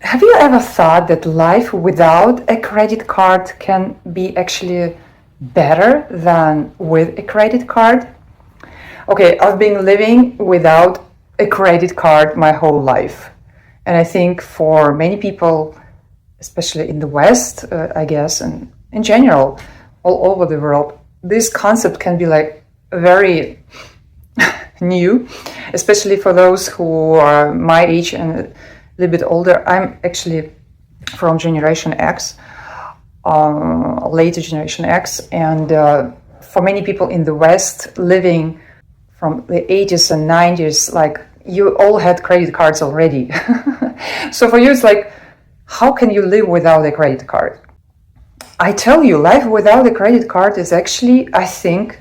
Have you ever thought that life without a credit card can be actually better than with a credit card? Okay, I've been living without a credit card my whole life. And I think for many people, especially in the West, I guess, and in general, all over the world, this concept can be like very new, especially for those who are my age and a little bit older. I'm actually from Generation X, later Generation X, and for many people in the West living from the 80s and 90s, like you all had credit cards already. So for you, it's like, how can you live without a credit card? I tell you, life without a credit card is actually, I think,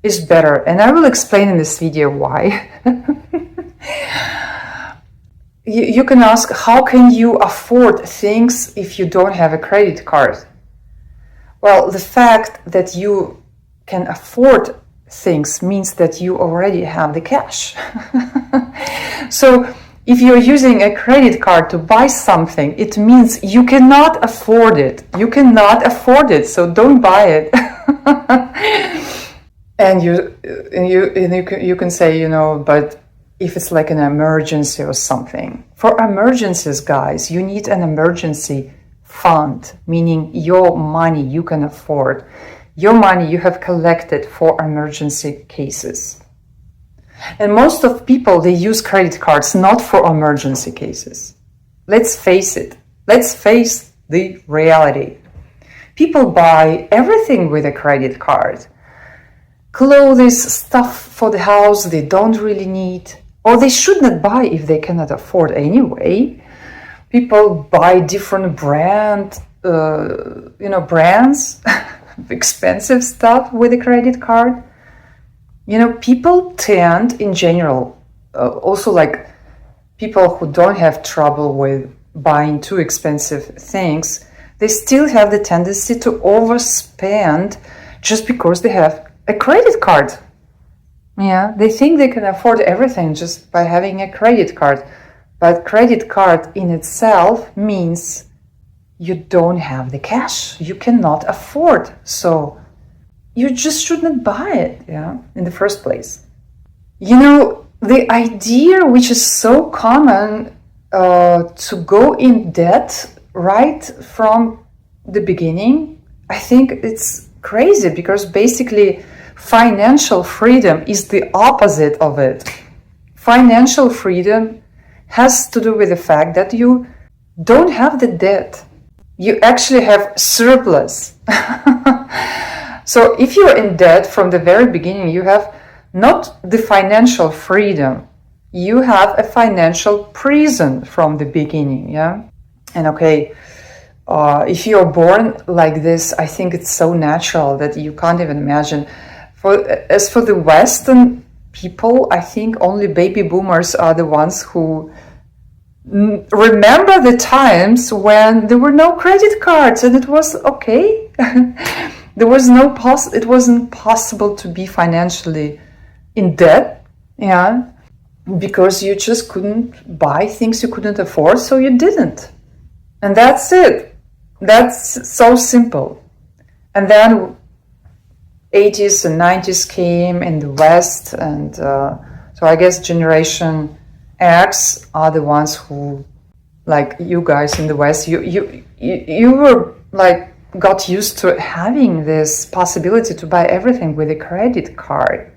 is better. And I will explain in this video why. You can ask, how can you afford things if you don't have a credit card? Well, the fact that you can afford things means that you already have the cash. So if you're using a credit card to buy something, it means you cannot afford it. You cannot afford it, so don't buy it. And you can say, but if it's like an emergency or something. For emergencies, guys, you need an emergency fund, meaning your money you can afford. Your money you have collected for emergency cases. And most of people, they use credit cards not for emergency cases. Let's face it. Let's face the reality. People buy everything with a credit card. Clothes, stuff for the house they don't really need, or they should not buy if they cannot afford anyway. People buy different brands, expensive stuff with a credit card. People tend, in general, also like people who don't have trouble with buying too expensive things, they still have the tendency to overspend just because they have a credit card. Yeah, they think they can afford everything just by having a credit card. But credit card in itself means you don't have the cash. You cannot afford. So you just shouldn't buy it, in the first place. The idea which is so common to go in debt right from the beginning, I think it's crazy because basically financial freedom is the opposite of it. Financial freedom has to do with the fact that you don't have the debt. You actually have surplus. So if you're in debt from the very beginning, you have not the financial freedom, you have a financial prison from the beginning, And okay, if you're born like this, I think it's so natural that you can't even imagine. As for the Western people, I think only baby boomers are the ones who remember the times when there were no credit cards and it was okay. There was it wasn't possible to be financially in debt, because you just couldn't buy things you couldn't afford, so you didn't. And that's it. That's so simple. And then 80s and 90s came in the West, and so I guess Generation X are the ones who, like you guys in the West, you were like got used to having this possibility to buy everything with a credit card.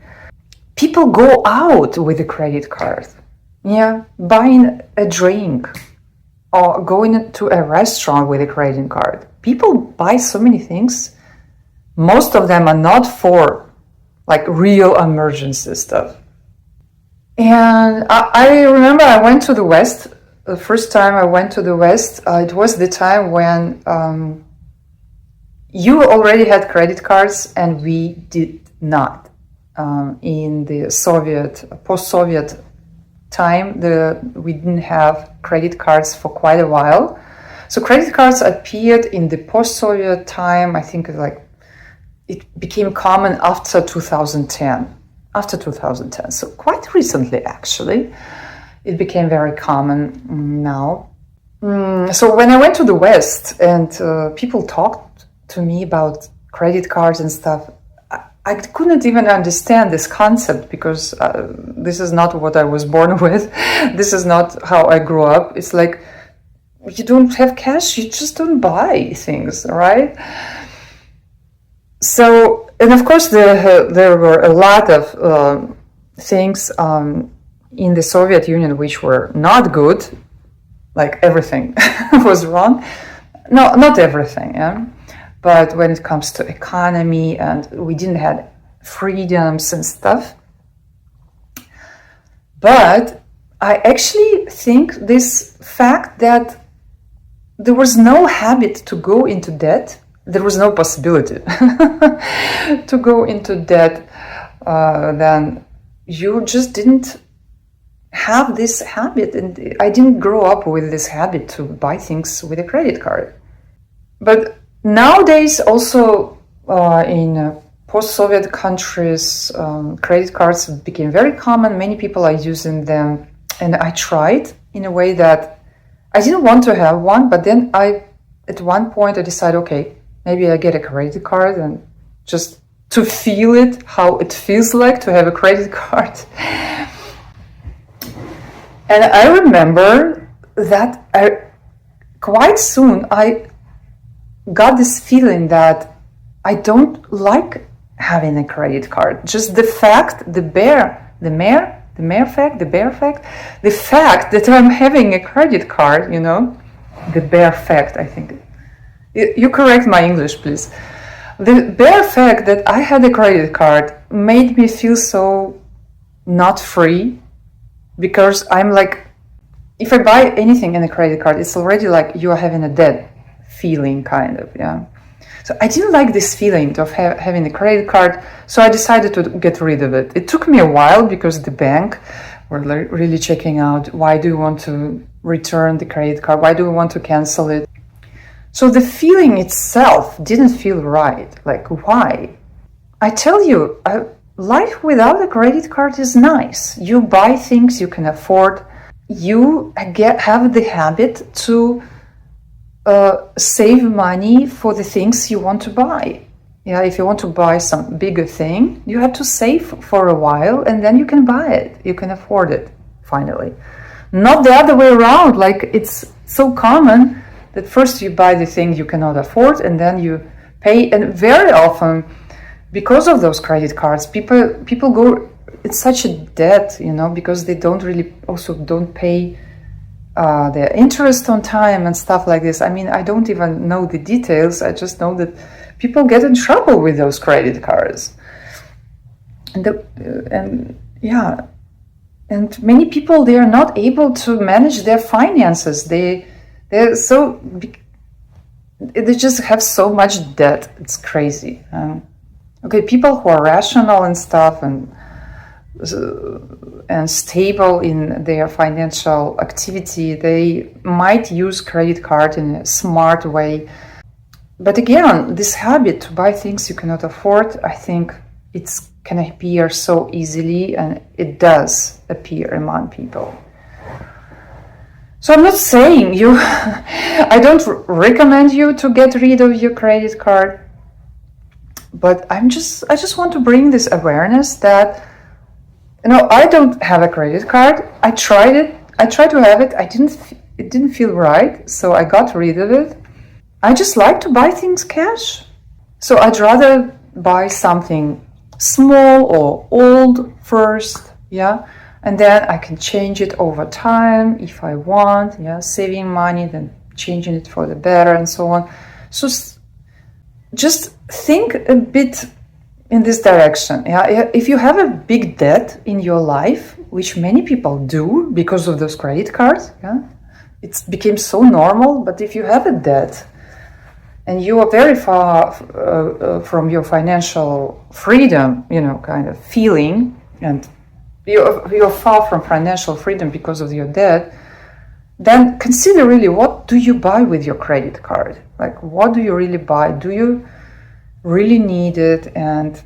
People go out with a credit card, buying a drink or going to a restaurant with a credit card. People buy so many things. Most of them are not for like real emergency stuff. And I remember I went to the West. The first time I went to the West, it was the time when you already had credit cards and we did not. In the post-Soviet time, we didn't have credit cards for quite a while. So credit cards appeared in the post-Soviet time. I think it became common after 2010. So quite recently, actually, it became very common now. So when I went to the West and people talked to me about credit cards and stuff, I couldn't even understand this concept because this is not what I was born with. This is not how I grew up. It's like, you don't have cash, you just don't buy things, right? So, and of course, there were a lot of things in the Soviet Union which were not good, like everything was wrong. No, not everything, yeah. But when it comes to economy and we didn't have freedoms and stuff. But I actually think this fact that there was no habit to go into debt, there was no possibility to go into debt, then you just didn't have this habit. And I didn't grow up with this habit to buy things with a credit card. But nowadays, also in post-Soviet countries, credit cards became very common. Many people are using them. And I tried in a way that I didn't want to have one, but then at one point I decided, okay, maybe I get a credit card and just to feel it, how it feels like to have a credit card. And I remember that quite soon I got this feeling that I don't like having a credit card. Just the fact, the mere fact that I'm having a credit card, the bare fact, I think. You correct my English, please. The bare fact that I had a credit card made me feel so not free, because I'm like, if I buy anything in a credit card, it's already like you are having a debt feeling, kind of, yeah. So I didn't like this feeling of having a credit card, so I decided to get rid of it. It took me a while because the bank were really checking out, why do you want to return the credit card? Why do you want to cancel it? So the feeling itself didn't feel right. Like, why? I tell you, life without a credit card is nice. You buy things you can afford. You have the habit to save money for the things you want to buy. Yeah, if you want to buy some bigger thing, you have to save for a while and then you can buy it. You can afford it, finally. Not the other way around, like it's so common that first you buy the thing you cannot afford and then you pay. And very often, because of those credit cards, people go, it's such a debt, because they don't pay their interest on time and stuff like this. I mean, I don't even know the details. I just know that people get in trouble with those credit cards. And many people, they are not able to manage their finances. They just have so much debt. It's crazy. Okay, people who are rational and stuff and stable in their financial activity, they might use credit card in a smart way. But again, this habit to buy things you cannot afford, I think it can appear so easily, and it does appear among people. So I'm not saying I don't recommend you to get rid of your credit card, but I just want to bring this awareness that I don't have a credit card. I tried it. I tried to have it. It didn't feel right, so I got rid of it. I just like to buy things cash. So I'd rather buy something small or old first, yeah, and then I can change it over time if I want, yeah, saving money, then changing it for the better and so on. So just think a bit in this direction. Yeah, if you have a big debt in your life, which many people do because of those credit cards, yeah, it became so normal. But if you have a debt and you are very far from your financial freedom, kind of feeling, and you're far from financial freedom because of your debt, then consider really, what do you buy with your credit card? Like, what do you really buy? Do you really need it? And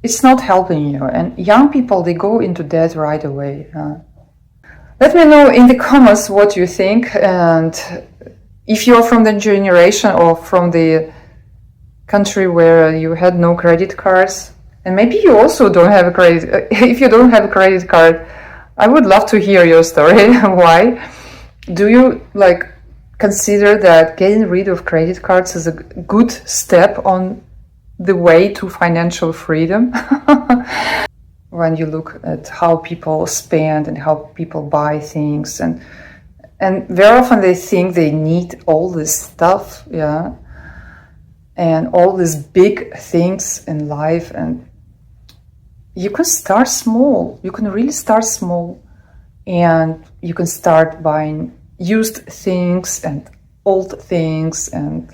it's not helping you. And young people, they go into debt right away. Let me know in the comments what you think, and if you're from the generation or from the country where you had no credit cards, and maybe you also don't have a credit. If you don't have a credit card, I would love to hear your story. Why? Do you consider that getting rid of credit cards is a good step on the way to financial freedom? When you look at how people spend and how people buy things, and very often they think they need all this stuff, yeah, and all these big things in life. And you can start small. You can really start small, and you can start buying used things and old things, and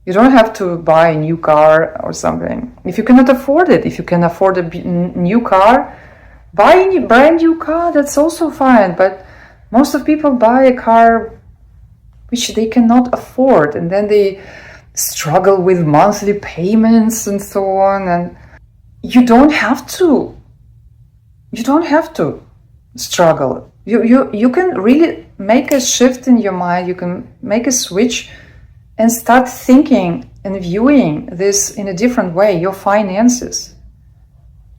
you don't have to buy a new car or something. If you cannot afford it, if you can afford a new car, buy a brand new car, that's also fine. But most of people buy a car which they cannot afford, and then they struggle with monthly payments and so on. And you don't have to struggle. You can really make a shift in your mind. You can make a switch and start thinking and viewing this in a different way, your finances.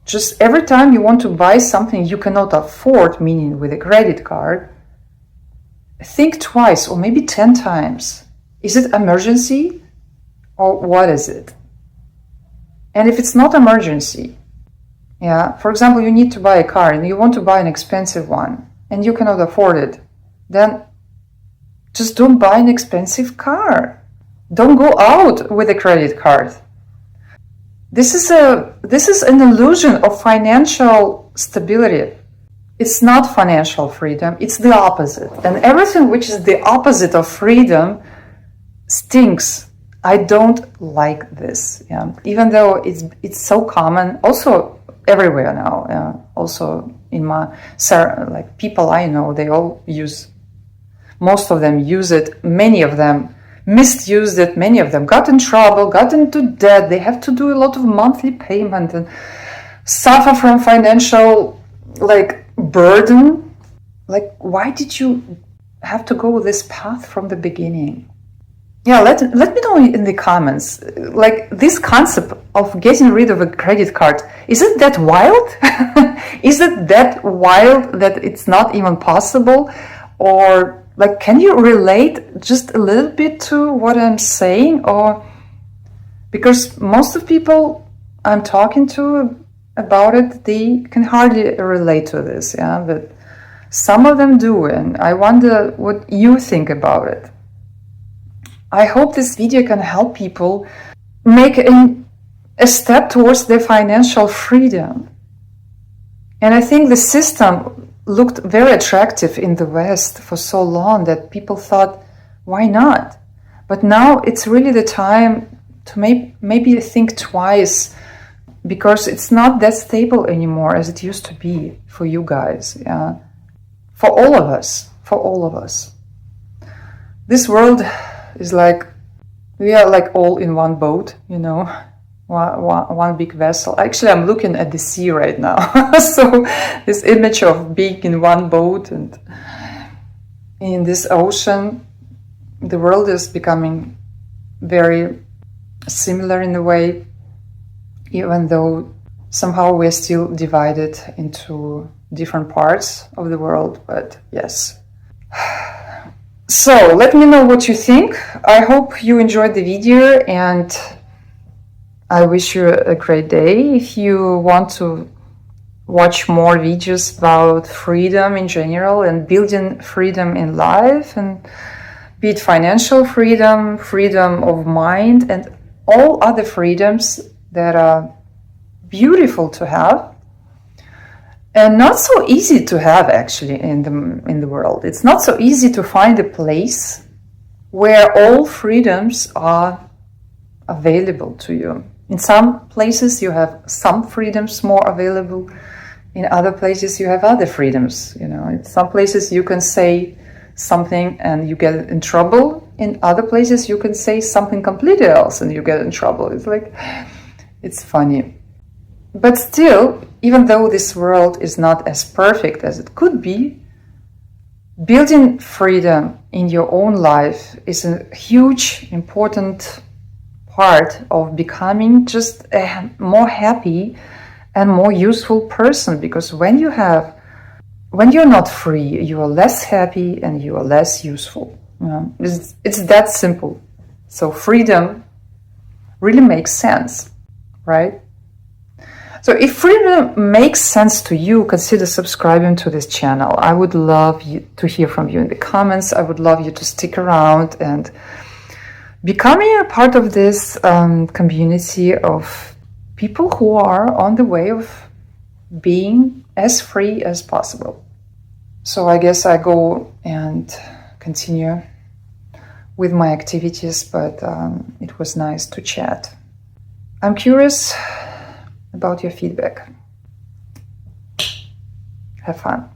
Just every time you want to buy something you cannot afford, meaning with a credit card, think twice or maybe 10 times. Is it emergency or what is it? And if it's not emergency, yeah, for example, you need to buy a car and you want to buy an expensive one and you cannot afford it, then just don't buy an expensive car. Don't go out with a credit card. This is an illusion of financial stability. It's not financial freedom, it's the opposite. And everything which is the opposite of freedom stinks. I don't like this. Yeah. Even though it's so common, also everywhere now. Yeah. Also in my people I know, they all use. Most of them use it. Many of them misused it. Many of them got in trouble, got into debt. They have to do a lot of monthly payment and suffer from financial burden. Why did you have to go this path from the beginning? Yeah, let me know in the comments. This concept of getting rid of a credit card, is it that wild? Is it that wild that it's not even possible? Or can you relate just a little bit to what I'm saying? Or because most of people I'm talking to about it, they can hardly relate to this, yeah, but some of them do, and I wonder what you think about it. I hope this video can help people make a step towards their financial freedom. And I think the system looked very attractive in the West for so long that people thought, why not? But now it's really the time to maybe think twice, because it's not that stable anymore as it used to be for you guys. Yeah? For all of us. This world is we are all in one boat, one big vessel. Actually, I'm looking at the sea right now. So this image of being in one boat and in this ocean, the world is becoming very similar in a way, even though somehow we're still divided into different parts of the world. But yes. So let me know what you think. I hope you enjoyed the video, and I wish you a great day. If you want to watch more videos about freedom in general and building freedom in life, and be it financial freedom, freedom of mind, and all other freedoms that are beautiful to have and not so easy to have actually in the world. It's not so easy to find a place where all freedoms are available to you. In some places you have some freedoms more available. In other places you have other freedoms. In some places you can say something and you get in trouble. In other places you can say something completely else and you get in trouble. It's funny. But still, even though this world is not as perfect as it could be, Building freedom in your own life is a huge, important part of becoming just a more happy and more useful person, because when you're not free, you are less happy and you are less useful. It's that simple. So freedom really makes sense, right? So if freedom makes sense to you, consider subscribing to this channel. I would love to hear from you in the comments. I would love you to stick around and becoming a part of this community of people who are on the way of being as free as possible. So I guess I go and continue with my activities, but it was nice to chat. I'm curious about your feedback. Have fun.